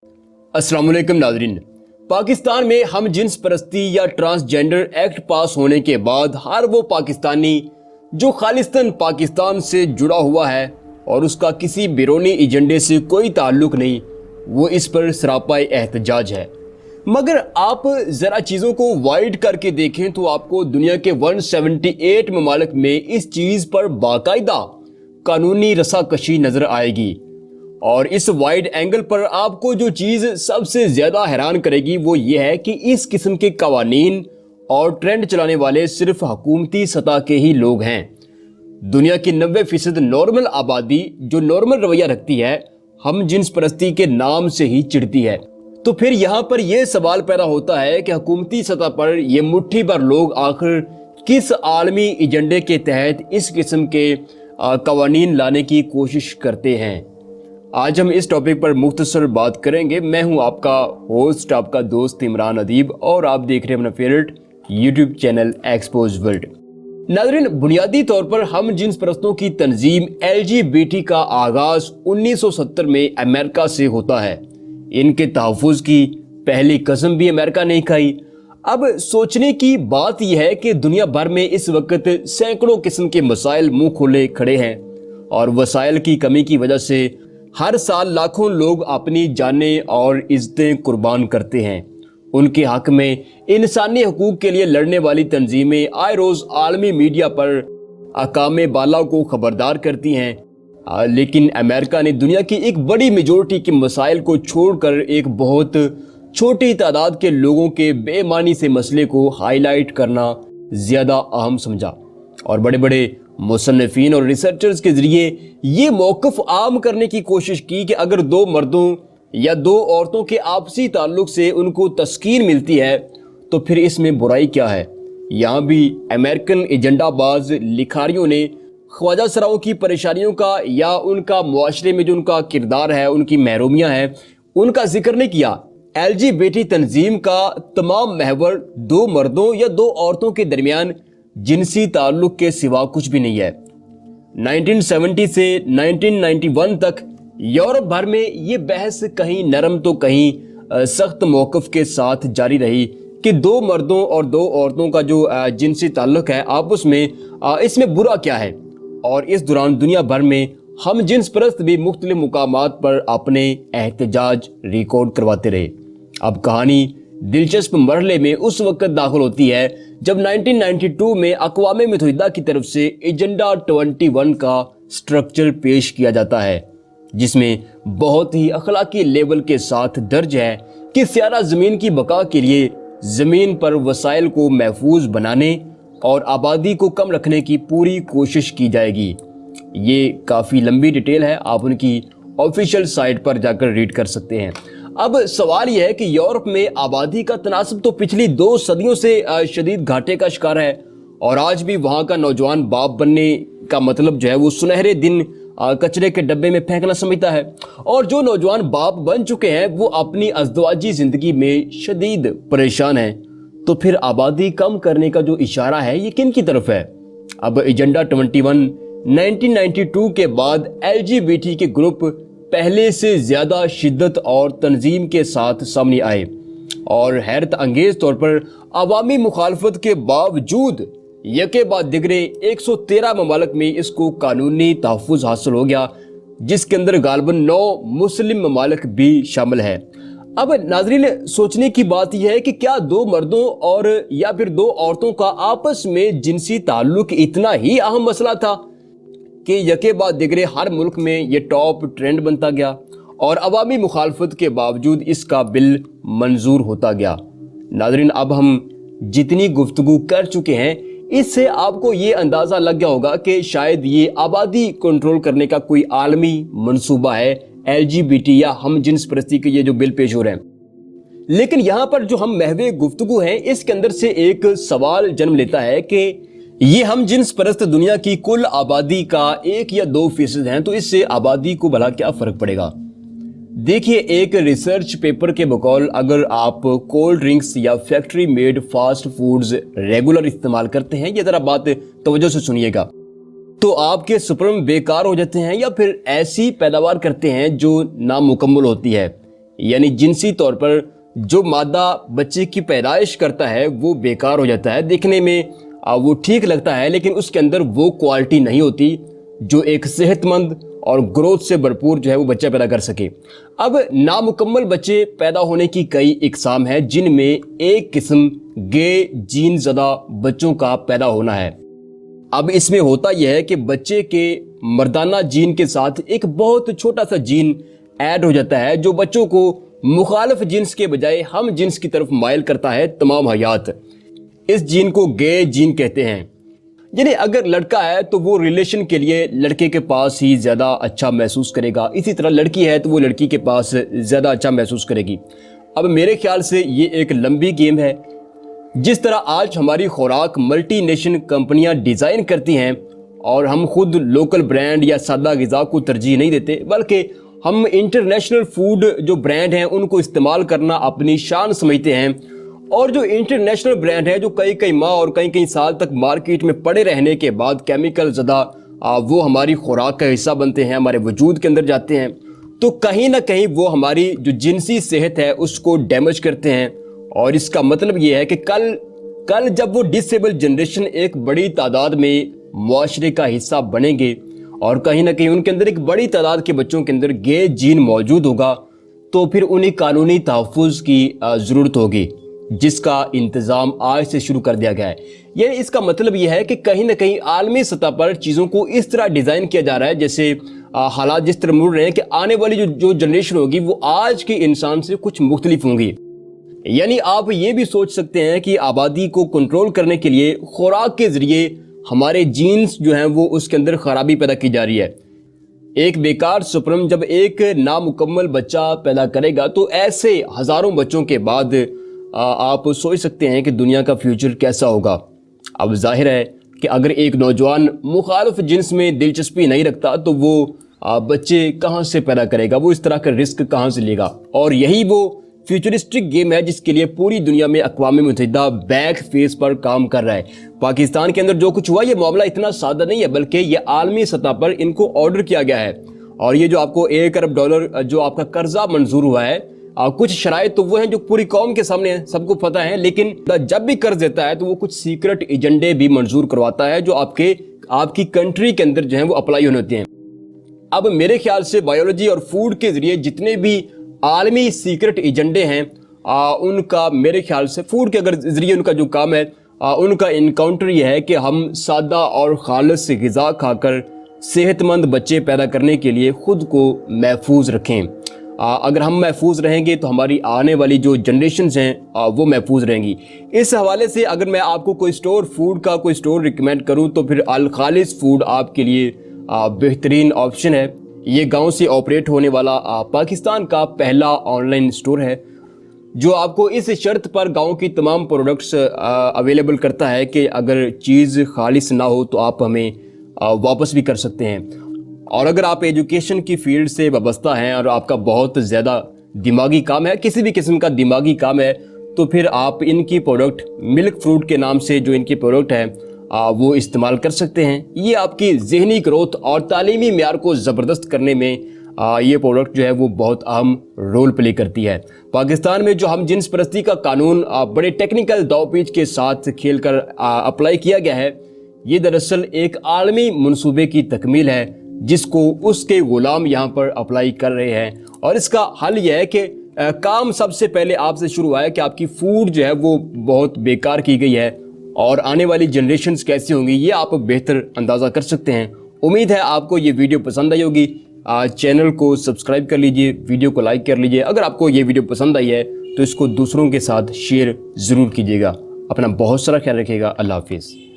अस्सलाम वालेकुम नाज़रीन। पाकिस्तान में हम जिन्स परस्ती या ट्रांसजेंडर एक्ट पास होने के बाद हर वो पाकिस्तानी जो खालिस्तान पाकिस्तान से जुड़ा हुआ है और उसका किसी बैरूनी एजेंडे से कोई ताल्लुक नहीं, वो इस पर सरापाए एहतजाज है। मगर आप ज़रा चीज़ों को वाइड करके देखें तो आपको दुनिया के 178 ममालिक में इस चीज़ पर बाकायदा कानूनी रसाकशी नज़र आएगी। और इस वाइड एंगल पर आपको जो चीज़ सबसे ज़्यादा हैरान करेगी वो ये है कि इस किस्म के कवानीन और ट्रेंड चलाने वाले सिर्फ हुकूमती सतह के ही लोग हैं। दुनिया की 90% नॉर्मल आबादी जो नॉर्मल रवैया रखती है हम जिन्स परस्ती के नाम से ही चिढ़ती है। तो फिर यहाँ पर यह सवाल पैदा होता है कि हुकूमती सतह पर ये मुट्ठी भर लोग आखिर किस आलमी एजेंडे के तहत इस किस्म के कवानीन लाने की कोशिश करते हैं। आज हम इस टॉपिक पर मुख्तसर बात करेंगे। मैं हूं आपका होस्ट, आपका दोस्त इमरान अदीब, और आप देख रहे हैं अपना favourite YouTube channel expose world. नाज़रीन, बुनियादी तौर पर हम जिन्स परस्तों की तंजीम LGBT का आगाज 1970 में अमेरिका से होता है। इनके तहफ़्फ़ुज़ की पहली कसम भी अमेरिका ने खाई। अब सोचने की बात यह है कि दुनिया भर में इस वक्त सैकड़ों किस्म के मसाइल मुंह खोले खड़े हैं और वसाइल की कमी की वजह से हर साल लाखों लोग अपनी जानें और इज्जतें कुर्बान करते हैं। उनके हक में इंसानी हकूक के लिए लड़ने वाली तंजीमें आए रोज़ आलमी मीडिया पर अकामे बाला को खबरदार करती हैं। लेकिन अमेरिका ने दुनिया की एक बड़ी मेजॉरिटी के मसाइल को छोड़कर एक बहुत छोटी तादाद के लोगों के बेमानी से मसले को हाईलाइट करना ज़्यादा अहम समझा और बड़े बड़े मुसन्निफीन और रिसर्चर्स के ज़रिए ये मौक़िफ़ आम करने की कोशिश की कि अगर दो मर्दों या दो औरतों के आपसी ताल्लुक़ से उनको तस्कीन मिलती है तो फिर इसमें बुराई क्या है। यहाँ भी अमेरिकन एजेंडाबाज लिखारियों ने ख्वाजा सराओं की परेशानियों का या उनका मुआशरे में जो उनका किरदार है, उनकी महरूमियाँ हैं, उनका जिक्र नहीं किया। LGBT तंजीम का तमाम महवर दो मर्दों या दो औरतों के दरमियान जिनसी ताल्लुक के सिवा कुछ भी नहीं है। 1970 से 1991 तक यूरोप भर में ये बहस कहीं नरम तो कहीं सख्त मौक़िफ़ के साथ जारी रही कि दो मर्दों और दो औरतों का जो जिनसी ताल्लुक है आपस में, इसमें बुरा क्या है। और इस दौरान दुनिया भर में हम जिन्स परस्त भी मुख्तलिफ मुकामात पर अपने एहतजाज रिकॉर्ड करवाते रहे। अब कहानी दिलचस्प मरहले में उस वक्त दाखिल होती है जब 1992 में अक़वाम मुत्तहिदा की तरफ से एजेंडा 21 का स्ट्रक्चर पेश किया जाता है, जिसमें बहुत ही अखलाकी लेवल के साथ दर्ज है कि स्यारा ज़मीन की बका के लिए ज़मीन पर वसाइल को महफूज बनाने और आबादी को कम रखने की पूरी कोशिश की जाएगी। ये काफ़ी लंबी डिटेल है, आप उनकी ऑफिशियल साइट पर जाकर रीड कर सकते हैं। अब सवाल यह है कि यूरोप में आबादी का तनासब तो पिछली 2 सदियों से शदीद घाटे का शिकार है और आज भी वहाँ का नौजवान बाप बनने का मतलब जो है वो सुनहरे दिन कचरे के डब्बे में फेंकना समझता है। और जो नौजवान बाप बन चुके हैं वो अपनी अज़दवाजी ज़िंदगी में शदीद परेशान हैं। तो फिर आबादी कम करने का जो इशारा है ये किन की तरफ है। अब एजेंडा 21 1992 के बाद LGBT के ग्रुप पहले से ज़्यादा शिद्दत और तंजीम के साथ सामने आए और हैरत अंगेज़ तौर पर अवामी मुखालफत के बावजूद यके बाद दिगरे 113 ममालिक में इसको कानूनी तहफ़्फ़ुज़ हासिल हो गया, जिसके अंदर गालबन 9 मुस्लिम ममालिक भी शामिल है। अब नाज़रीन, सोचने की बात यह है कि क्या दो मर्दों और या फिर दो औरतों का आपस में जिनसी ताल्लुक इतना ही अहम मसला था कि यके बाद दिगरे हर मुल्क में ये टॉप ट्रेंड बनता गया और अवामी मुखालफत के बावजूद इसका बिल मंजूर होता गया। नाज़रीन, अब हम जितनी गुफ्तगू कर चुके हैं इससे आपको ये अंदाज़ा लग गया होगा कि शायद ये आबादी कंट्रोल करने का कोई आलमी मंसूबा है LGBT या हम जिन्स परस्ती के ये जो बिल पेश हो रहे हैं। लेकिन यहाँ पर जो हम महवे गुफ्तगू हैं इसके अंदर से एक सवाल जन्म लेता है कि ये हम जिन्स परस्त दुनिया की कुल आबादी का 1 या 2% हैं, तो इससे आबादी को भला क्या फ़र्क पड़ेगा। देखिए, एक रिसर्च पेपर के बकौल अगर आप कोल्ड ड्रिंक्स या factory made fast foods regular इस्तेमाल करते हैं, ये ज़रा बात तवज्जो से सुनिएगा, तो आपके स्पर्म बेकार हो जाते हैं या फिर ऐसी पैदावार करते हैं जो नामुकम्मल होती है। यानी जिनसी तौर पर जो मादा बच्चे की पैदाइश करता है वो बेकार हो जाता है। देखने में वो ठीक लगता है लेकिन उसके अंदर वो क्वालिटी नहीं होती जो एक सेहतमंद और ग्रोथ से भरपूर जो है वो बच्चा पैदा कर सके। अब नामुकम्मल बच्चे पैदा होने की कई इकसाम हैं जिनमें एक किस्म गे जीन ज़दा बच्चों का पैदा होना है। अब इसमें होता यह है कि बच्चे के मर्दाना जीन के साथ एक बहुत छोटा सा जीन ऐड हो जाता है जो बच्चों को मुखालिफ जिन्स के बजाय हम जिन्स की तरफ माइल करता है तमाम हयात। इस जीन को गे जीन कहते हैं। यानी अगर लड़का है तो वो रिलेशन के लिए लड़के के पास ही ज़्यादा अच्छा महसूस करेगा, इसी तरह लड़की है तो वो लड़की के पास ज़्यादा अच्छा महसूस करेगी। अब मेरे ख्याल से ये एक लंबी गेम है। जिस तरह आज हमारी खुराक मल्टी नेशन कंपनियां डिज़ाइन करती हैं और हम खुद लोकल ब्रांड या सादा ग़िज़ा को तरजीह नहीं देते बल्कि हम इंटरनेशनल फूड जो ब्रांड हैं उनको इस्तेमाल करना अपनी शान समझते हैं, और जो इंटरनेशनल ब्रांड है जो कई माह और कई साल तक मार्केट में पड़े रहने के बाद केमिकल ज़दा वो हमारी खुराक का हिस्सा बनते हैं, हमारे वजूद के अंदर जाते हैं, तो कहीं ना कहीं वो हमारी जो जिनसी सेहत है उसको डैमेज करते हैं। और इसका मतलब ये है कि कल जब वो डिसेबल जनरेशन एक बड़ी तादाद में मुआशरे का हिस्सा बनेंगे और कहीं ना कहीं उनके अंदर एक बड़ी तादाद के बच्चों के अंदर गे जीन मौजूद होगा, तो फिर उन्हें कानूनी तहफ़्फ़ुज़ की ज़रूरत होगी जिसका इंतज़ाम आज से शुरू कर दिया गया है। यानी इसका मतलब यह है कि कहीं ना कहीं आलमी सतह पर चीज़ों को इस तरह डिज़ाइन किया जा रहा है जैसे हालात जिस तरह मुड़ रहे हैं कि आने वाली जो जनरेशन होगी वो आज के इंसान से कुछ मुख्तलिफ होंगी। यानी आप ये भी सोच सकते हैं कि आबादी को कंट्रोल करने के लिए खुराक के ज़रिए हमारे जीन्स जो हैं वो उसके अंदर ख़राबी पैदा की जा रही है। एक बेकार स्पर्म जब एक नामुकम्मल बच्चा पैदा करेगा तो ऐसे हज़ारों बच्चों के बाद आप सोच सकते हैं कि दुनिया का फ्यूचर कैसा होगा। अब जाहिर है कि अगर एक नौजवान मुखालिफ जिन्स में दिलचस्पी नहीं रखता तो वो बच्चे कहाँ से पैदा करेगा, वो इस तरह का रिस्क कहाँ से लेगा। और यही वो फ्यूचरिस्टिक गेम है जिसके लिए पूरी दुनिया में अक़वाम मुत्तहिदा बैक फेस पर काम कर रहा है। पाकिस्तान के अंदर जो कुछ हुआ ये मामला इतना सादा नहीं है बल्कि ये आलमी सतह पर इनको ऑर्डर किया गया है। और ये जो आपको $1 अरब जो आपका कर्जा मंजूर हुआ है, कुछ शराइत तो वो हैं जो पूरी कौम के सामने है, सबको पता है, लेकिन जब भी कर्ज देता है तो वो कुछ सीक्रेट एजेंडे भी मंजूर करवाता है जो आपकी कंट्री के अंदर जो है वो अप्लाई होने होते हैं। अब मेरे ख्याल से बायोलॉजी और फूड के ज़रिए जितने भी आलमी सीक्रेट एजेंडे हैं उनका मेरे ख्याल से फूड के अगर ज़रिए उनका जो काम है उनका इनकाउंटर ये है कि हम सादा और खालिस ग़िज़ा खाकर सेहतमंद बच्चे पैदा करने के लिए ख़ुद को महफूज रखें। अगर हम महफूज रहेंगे तो हमारी आने वाली जो जनरेशन्स हैं वो महफूज रहेंगी। इस हवाले से अगर मैं आपको कोई फूड का कोई स्टोर रिकमेंड करूं तो फिर अल खालिस फूड आपके लिए बेहतरीन ऑप्शन है। ये गांव से ऑपरेट होने वाला पाकिस्तान का पहला ऑनलाइन स्टोर है जो आपको इस शर्त पर गांव की तमाम प्रोडक्ट्स अवेलेबल करता है कि अगर चीज़ खालिस ना हो तो आप हमें वापस भी कर सकते हैं। और अगर आप एजुकेशन की फील्ड से वाबस्ता हैं और आपका बहुत ज़्यादा दिमागी काम है, किसी भी किस्म का दिमागी काम है, तो फिर आप इनकी प्रोडक्ट मिल्क फ्रूट के नाम से जो इनकी प्रोडक्ट है वो इस्तेमाल कर सकते हैं। ये आपकी ज़हनी ग्रोथ और तालीमी मेयार को ज़बरदस्त करने में ये प्रोडक्ट जो है वो बहुत अहम रोल प्ले करती है। पाकिस्तान में जो हम जिन्स परस्ती का कानून बड़े टेक्निकल दावपेच के साथ खेल कर अप्लाई किया गया है, ये दरअसल एक आलमी मनसूबे की तकमील है जिसको उसके गुलाम यहाँ पर अप्लाई कर रहे हैं। और इसका हल यह है कि काम सबसे पहले आपसे शुरू हुआ है कि आपकी फूड जो है वो बहुत बेकार की गई है और आने वाली जनरेशन्स कैसी होंगी ये आप बेहतर अंदाज़ा कर सकते हैं। उम्मीद है आपको ये वीडियो पसंद आई होगी। चैनल को सब्सक्राइब कर लीजिए, वीडियो को लाइक कर लीजिए। अगर आपको ये वीडियो पसंद आई है तो इसको दूसरों के साथ शेयर ज़रूर कीजिएगा। अपना बहुत सारा ख्याल रखिएगा। अल्लाह हाफिज़।